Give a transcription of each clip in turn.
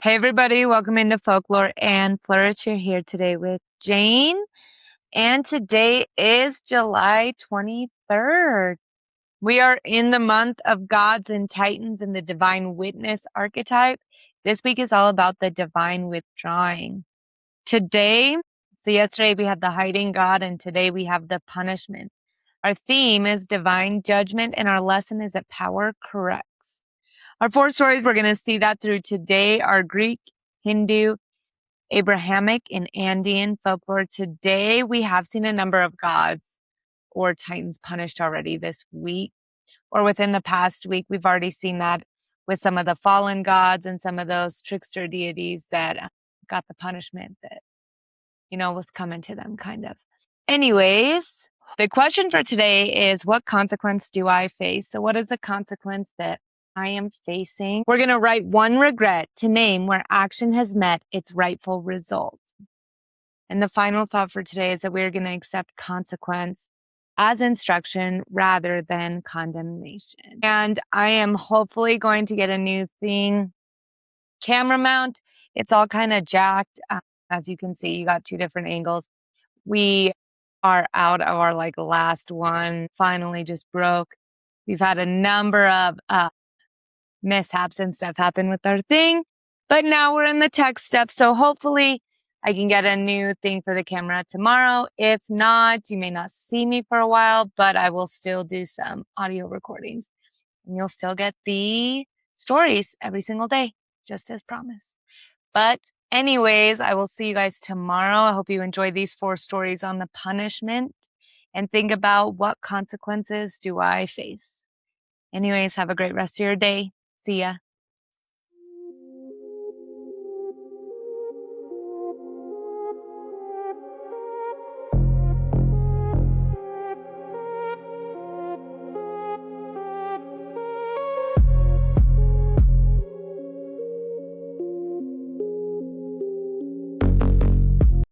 Hey everybody, welcome into Folklore and Flourish. You're here today with Jane, and today is July 23rd. We are in the month of gods and titans and the divine witness archetype. This week is all about the divine withdrawing. Yesterday we had the hiding god, and today we have the punishment. Our theme is divine judgment, and our lesson is that power corrects. Our 4 stories, we're going to see that through today, are Greek, Hindu, Abrahamic, and Andean folklore. Today, we have seen a number of gods or titans punished already this week, or within the past week. We've already seen that with some of the fallen gods and some of those trickster deities that got the punishment that, was coming to them, kind of. Anyways, the question for today is, what consequence do I face? So what is the consequence that I am facing? We're going to write one regret to name where action has met its rightful result. And the final thought for today is that we're going to accept consequence as instruction rather than condemnation. And I am hopefully going to get a new camera mount. It's all kind of jacked. As you can see, you got 2 different angles. We are out of our last one, finally just broke. We've had a number of mishaps and stuff happen with our thing, but now we're in the tech stuff. So hopefully I can get a new thing for the camera tomorrow. If not, you may not see me for a while, but I will still do some audio recordings and you'll still get the stories every single day, just as promised. But anyways, I will see you guys tomorrow. I hope you enjoy these 4 stories on the punishment and think about, what consequences do I face? Anyways, have a great rest of your day. See ya.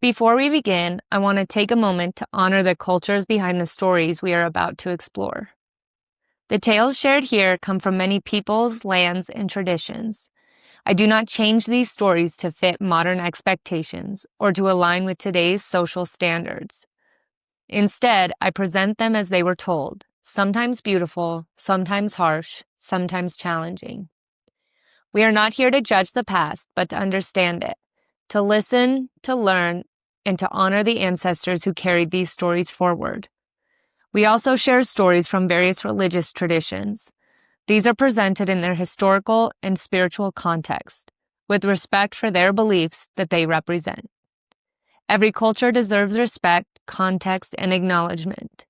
Before we begin, I want to take a moment to honor the cultures behind the stories we are about to explore. The tales shared here come from many peoples, lands, and traditions. I do not change these stories to fit modern expectations or to align with today's social standards. Instead, I present them as they were told, sometimes beautiful, sometimes harsh, sometimes challenging. We are not here to judge the past, but to understand it, to listen, to learn, and to honor the ancestors who carried these stories forward. We also share stories from various religious traditions. These are presented in their historical and spiritual context, with respect for their beliefs that they represent. Every culture deserves respect, context, and acknowledgement,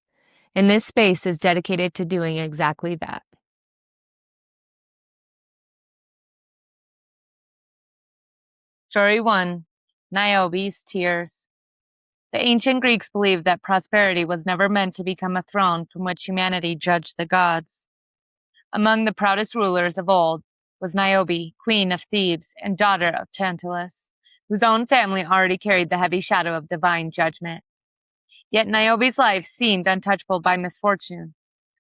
and this space is dedicated to doing exactly that. Story 1, Niobe's Tears. The ancient Greeks believed that prosperity was never meant to become a throne from which humanity judged the gods. Among the proudest rulers of old was Niobe, queen of Thebes and daughter of Tantalus, whose own family already carried the heavy shadow of divine judgment. Yet Niobe's life seemed untouchable by misfortune.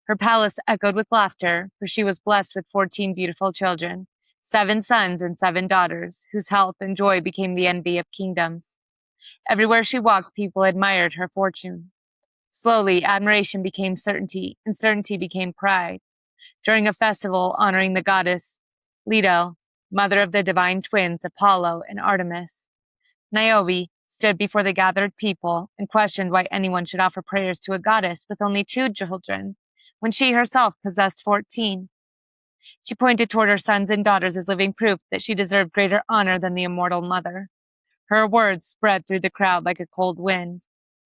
Her palace echoed with laughter, for she was blessed with 14 beautiful children, 7 sons and 7 daughters, whose health and joy became the envy of kingdoms. Everywhere she walked, people admired her fortune. Slowly, admiration became certainty, and certainty became pride. During a festival honoring the goddess Leto, mother of the divine twins Apollo and Artemis, Niobe stood before the gathered people and questioned why anyone should offer prayers to a goddess with only 2 children, when she herself possessed 14. She pointed toward her sons and daughters as living proof that she deserved greater honor than the immortal mother. Her words spread through the crowd like a cold wind.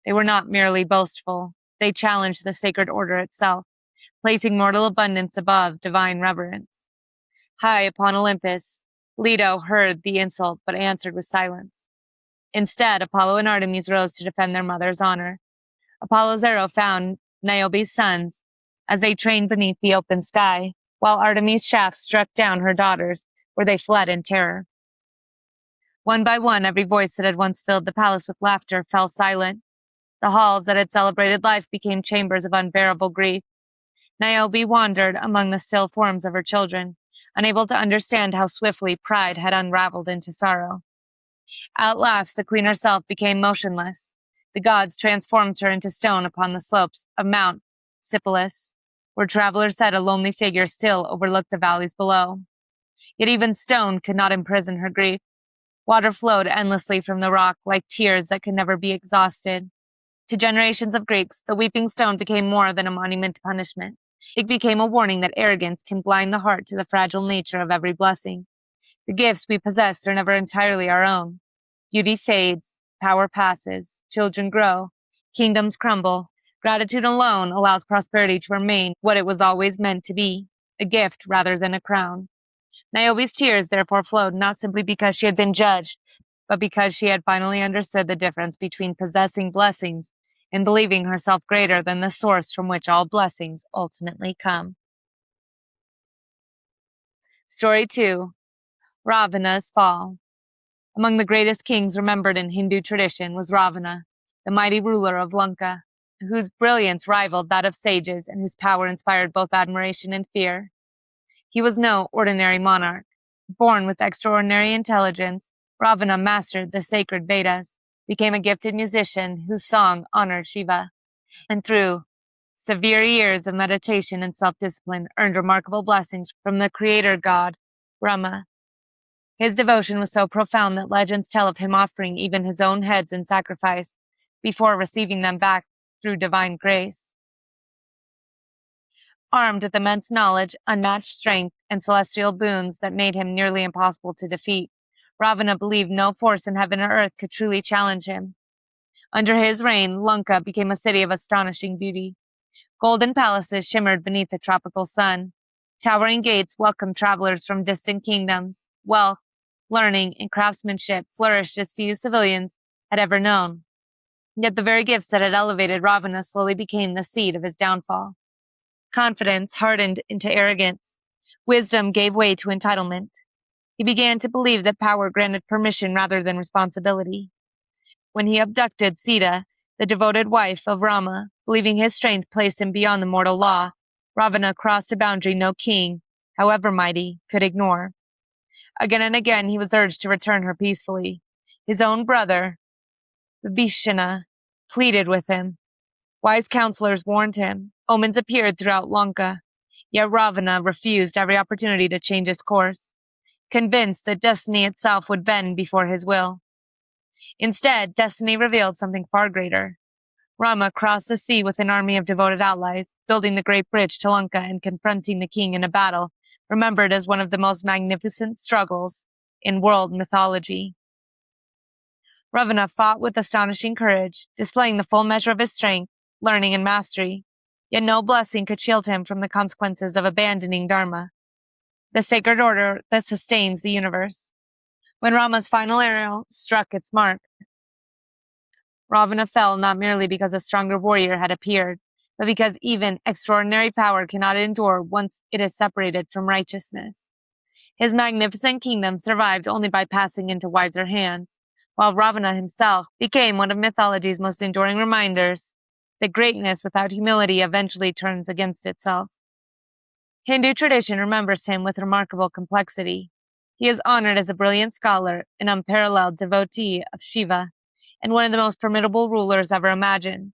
They were not merely boastful. They challenged the sacred order itself, placing mortal abundance above divine reverence. High upon Olympus, Leto heard the insult but answered with silence. Instead, Apollo and Artemis rose to defend their mother's honor. Apollo's arrow found Niobe's sons as they trained beneath the open sky, while Artemis' shaft struck down her daughters, where they fled in terror. One by one, every voice that had once filled the palace with laughter fell silent. The halls that had celebrated life became chambers of unbearable grief. Niobe wandered among the still forms of her children, unable to understand how swiftly pride had unraveled into sorrow. At last, the queen herself became motionless. The gods transformed her into stone upon the slopes of Mount Sipylus, where travelers said a lonely figure still overlooked the valleys below. Yet even stone could not imprison her grief. Water flowed endlessly from the rock like tears that could never be exhausted. To generations of Greeks, the weeping stone became more than a monument to punishment. It became a warning that arrogance can blind the heart to the fragile nature of every blessing. The gifts we possess are never entirely our own. Beauty fades, power passes, children grow, kingdoms crumble. Gratitude alone allows prosperity to remain what it was always meant to be, a gift rather than a crown. Niobe's tears therefore flowed not simply because she had been judged, but because she had finally understood the difference between possessing blessings and believing herself greater than the source from which all blessings ultimately come. Story 2. Ravana's Fall. Among the greatest kings remembered in Hindu tradition was Ravana, the mighty ruler of Lanka, whose brilliance rivaled that of sages and whose power inspired both admiration and fear. He was no ordinary monarch. Born with extraordinary intelligence, Ravana mastered the sacred Vedas, became a gifted musician whose song honored Shiva, and through severe years of meditation and self-discipline earned remarkable blessings from the creator god, Brahma. His devotion was so profound that legends tell of him offering even his own heads in sacrifice before receiving them back through divine grace. Armed with immense knowledge, unmatched strength, and celestial boons that made him nearly impossible to defeat, Ravana believed no force in heaven or earth could truly challenge him. Under his reign, Lanka became a city of astonishing beauty. Golden palaces shimmered beneath the tropical sun. Towering gates welcomed travelers from distant kingdoms. Wealth, learning, and craftsmanship flourished as few civilians had ever known. Yet the very gifts that had elevated Ravana slowly became the seed of his downfall. Confidence hardened into arrogance. Wisdom gave way to entitlement. He began to believe that power granted permission rather than responsibility. When he abducted Sita, the devoted wife of Rama, believing his strength placed him beyond the mortal law, Ravana crossed a boundary no king, however mighty, could ignore. Again and again he was urged to return her peacefully. His own brother, Vibhishana, pleaded with him. Wise counselors warned him. Omens appeared throughout Lanka. Yet Ravana refused every opportunity to change his course, convinced that destiny itself would bend before his will. Instead, destiny revealed something far greater. Rama crossed the sea with an army of devoted allies, building the great bridge to Lanka and confronting the king in a battle remembered as one of the most magnificent struggles in world mythology. Ravana fought with astonishing courage, displaying the full measure of his strength, learning, and mastery. Yet no blessing could shield him from the consequences of abandoning Dharma, the sacred order that sustains the universe. When Rama's final arrow struck its mark, Ravana fell not merely because a stronger warrior had appeared, but because even extraordinary power cannot endure once it is separated from righteousness. His magnificent kingdom survived only by passing into wiser hands, while Ravana himself became one of mythology's most enduring reminders that greatness without humility eventually turns against itself. Hindu tradition remembers him with remarkable complexity. He is honored as a brilliant scholar, an unparalleled devotee of Shiva, and one of the most formidable rulers ever imagined,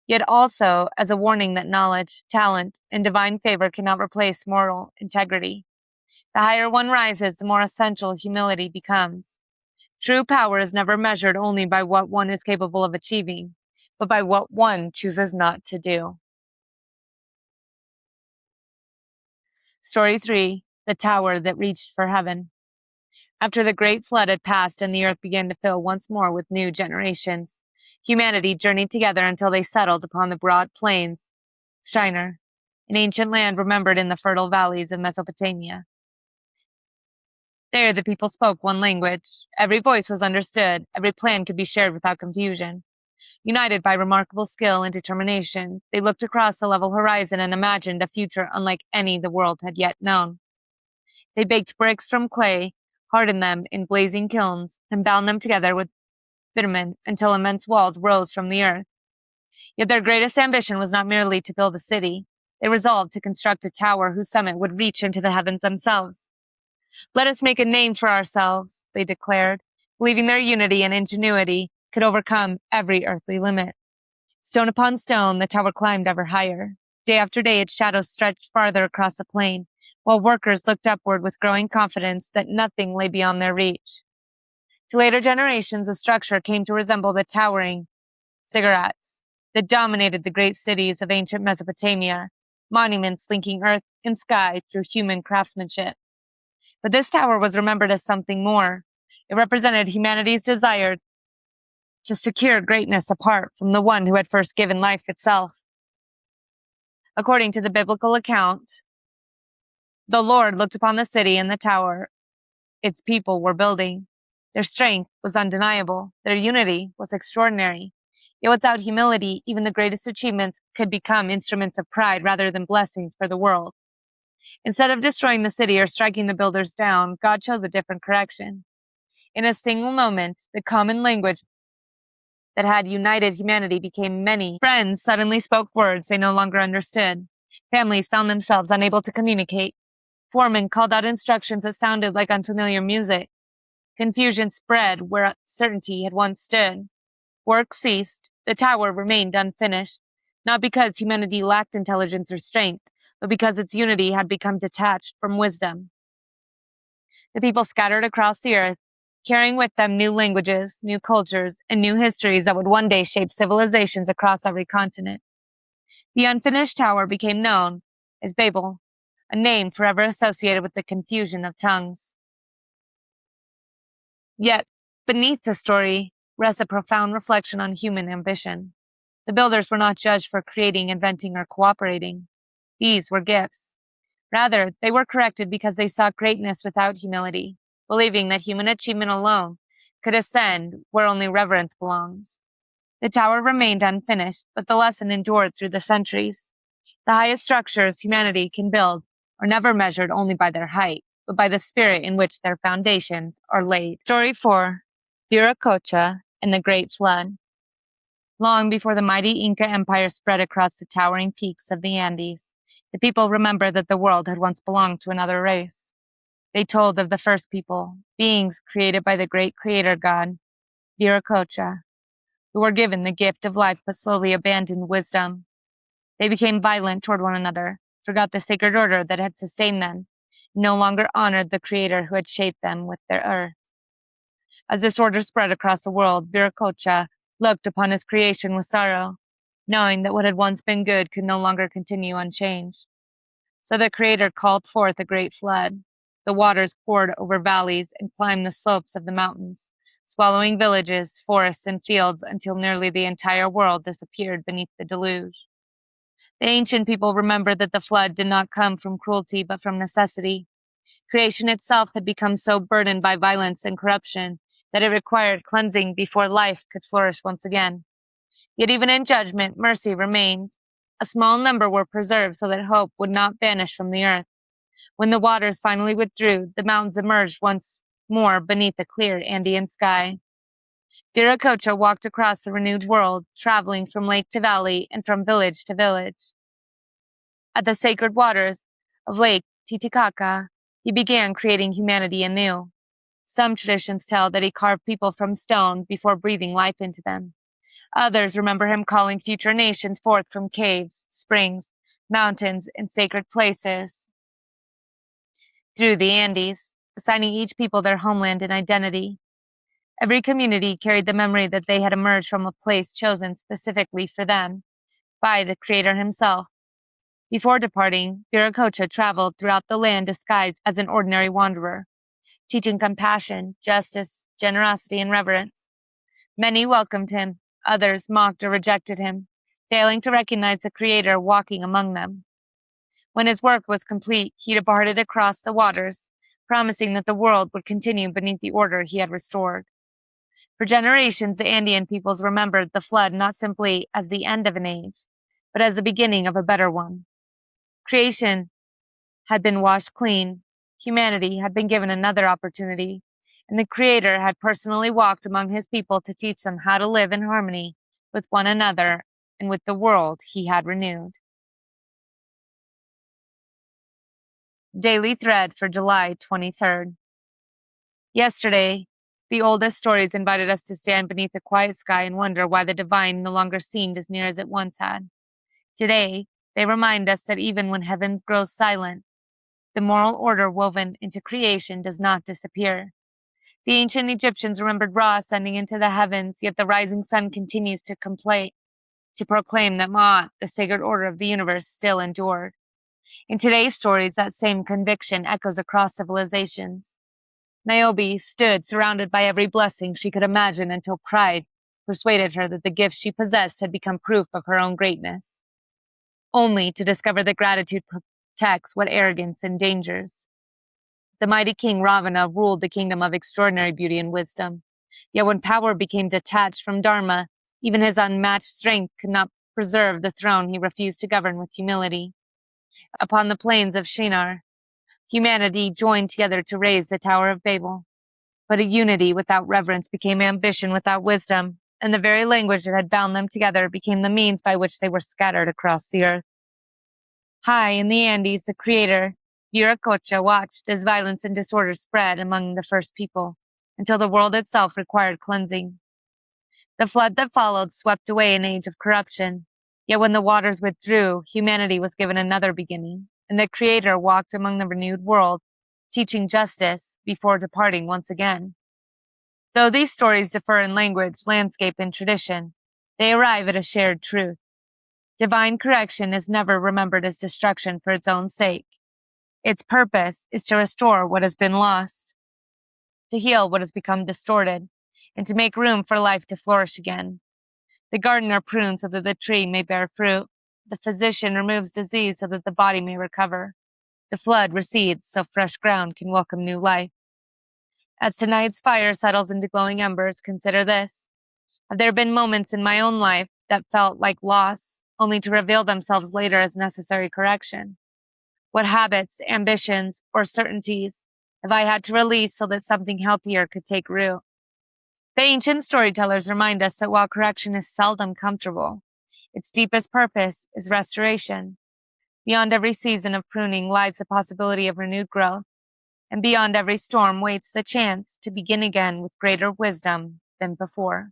yet also as a warning that knowledge, talent, and divine favor cannot replace moral integrity. The higher one rises, the more essential humility becomes. True power is never measured only by what one is capable of achieving, but by what one chooses not to do. Story 3. The Tower that Reached for Heaven. After the great flood had passed and the earth began to fill once more with new generations, humanity journeyed together until they settled upon the broad plains of Shinar, an ancient land remembered in the fertile valleys of Mesopotamia. There the people spoke one language. Every voice was understood. Every plan could be shared without confusion. United by remarkable skill and determination, they looked across the level horizon and imagined a future unlike any the world had yet known. They baked bricks from clay, hardened them in blazing kilns, and bound them together with bitumen until immense walls rose from the earth. Yet their greatest ambition was not merely to build a city. They resolved to construct a tower whose summit would reach into the heavens themselves. "Let us make a name for ourselves," they declared, believing their unity and ingenuity could overcome every earthly limit. Stone upon stone, the tower climbed ever higher. Day after day, its shadows stretched farther across the plain, while workers looked upward with growing confidence that nothing lay beyond their reach. To later generations, the structure came to resemble the towering ziggurats that dominated the great cities of ancient Mesopotamia, monuments linking earth and sky through human craftsmanship. But this tower was remembered as something more. It represented humanity's desire to secure greatness apart from the one who had first given life itself. According to the biblical account, the Lord looked upon the city and the tower its people were building. Their strength was undeniable. Their unity was extraordinary. Yet without humility, even the greatest achievements could become instruments of pride rather than blessings for the world. Instead of destroying the city or striking the builders down, God chose a different correction. In a single moment, the common language that had united humanity became many. Friends suddenly spoke words they no longer understood. Families found themselves unable to communicate. Foremen called out instructions that sounded like unfamiliar music. Confusion spread where certainty had once stood. Work ceased. The tower remained unfinished, not because humanity lacked intelligence or strength, but because its unity had become detached from wisdom. The people scattered across the earth, carrying with them new languages, new cultures, and new histories that would one day shape civilizations across every continent. The unfinished tower became known as Babel, a name forever associated with the confusion of tongues. Yet, beneath the story rests a profound reflection on human ambition. The builders were not judged for creating, inventing, or cooperating. These were gifts. Rather, they were corrected because they sought greatness without humility, believing that human achievement alone could ascend where only reverence belongs. The tower remained unfinished, but the lesson endured through the centuries. The highest structures humanity can build are never measured only by their height, but by the spirit in which their foundations are laid. Story 4. Viracocha and the Great Flood. Long before the mighty Inca Empire spread across the towering peaks of the Andes, the people remembered that the world had once belonged to another race. They told of the first people, beings created by the great creator god, Viracocha, who were given the gift of life but slowly abandoned wisdom. They became violent toward one another, forgot the sacred order that had sustained them, and no longer honored the creator who had shaped them with their earth. As this order spread across the world, Viracocha looked upon his creation with sorrow, knowing that what had once been good could no longer continue unchanged. So the Creator called forth a great flood. The waters poured over valleys and climbed the slopes of the mountains, swallowing villages, forests, and fields until nearly the entire world disappeared beneath the deluge. The ancient people remembered that the flood did not come from cruelty but from necessity. Creation itself had become so burdened by violence and corruption that it required cleansing before life could flourish once again. Yet even in judgment, mercy remained. A small number were preserved so that hope would not vanish from the earth. When the waters finally withdrew, the mountains emerged once more beneath a clear Andean sky. Viracocha walked across the renewed world, traveling from lake to valley and from village to village. At the sacred waters of Lake Titicaca, he began creating humanity anew. Some traditions tell that he carved people from stone before breathing life into them. Others remember him calling future nations forth from caves, springs, mountains, and sacred places through the Andes, assigning each people their homeland and identity. Every community carried the memory that they had emerged from a place chosen specifically for them by the Creator himself. Before departing, Viracocha traveled throughout the land disguised as an ordinary wanderer, teaching compassion, justice, generosity, and reverence. Many welcomed him, others mocked or rejected him, failing to recognize the Creator walking among them. When his work was complete, he departed across the waters, promising that the world would continue beneath the order he had restored. For generations, the Andean peoples remembered the flood not simply as the end of an age, but as the beginning of a better one. Creation had been washed clean, humanity had been given another opportunity, and the Creator had personally walked among his people to teach them how to live in harmony with one another and with the world he had renewed. Daily Thread for July 23rd. Yesterday, the oldest stories invited us to stand beneath a quiet sky and wonder why the divine no longer seemed as near as it once had. Today, they remind us that even when heaven grows silent, the moral order woven into creation does not disappear. The ancient Egyptians remembered Ra ascending into the heavens, yet the rising sun continues to proclaim that Ma'at, the sacred order of the universe, still endured. In today's stories, that same conviction echoes across civilizations. Niobe stood surrounded by every blessing she could imagine until pride persuaded her that the gifts she possessed had become proof of her own greatness, only to discover that gratitude protects what arrogance endangers. The mighty king Ravana ruled the kingdom of extraordinary beauty and wisdom. Yet when power became detached from Dharma, even his unmatched strength could not preserve the throne he refused to govern with humility. Upon the plains of Shinar, humanity joined together to raise the Tower of Babel. But a unity without reverence became ambition without wisdom, and the very language that had bound them together became the means by which they were scattered across the earth. High in the Andes, the creator, Viracocha, watched as violence and disorder spread among the first people, until the world itself required cleansing. The flood that followed swept away an age of corruption. Yet when the waters withdrew, humanity was given another beginning, and the Creator walked among the renewed world, teaching justice before departing once again. Though these stories differ in language, landscape, and tradition, they arrive at a shared truth. Divine correction is never remembered as destruction for its own sake. Its purpose is to restore what has been lost, to heal what has become distorted, and to make room for life to flourish again. The gardener prunes so that the tree may bear fruit. The physician removes disease so that the body may recover. The flood recedes so fresh ground can welcome new life. As tonight's fire settles into glowing embers, consider this. Have there been moments in my own life that felt like loss, only to reveal themselves later as necessary correction? What habits, ambitions, or certainties have I had to release so that something healthier could take root? The ancient storytellers remind us that while correction is seldom comfortable, its deepest purpose is restoration. Beyond every season of pruning lies the possibility of renewed growth, and beyond every storm waits the chance to begin again with greater wisdom than before.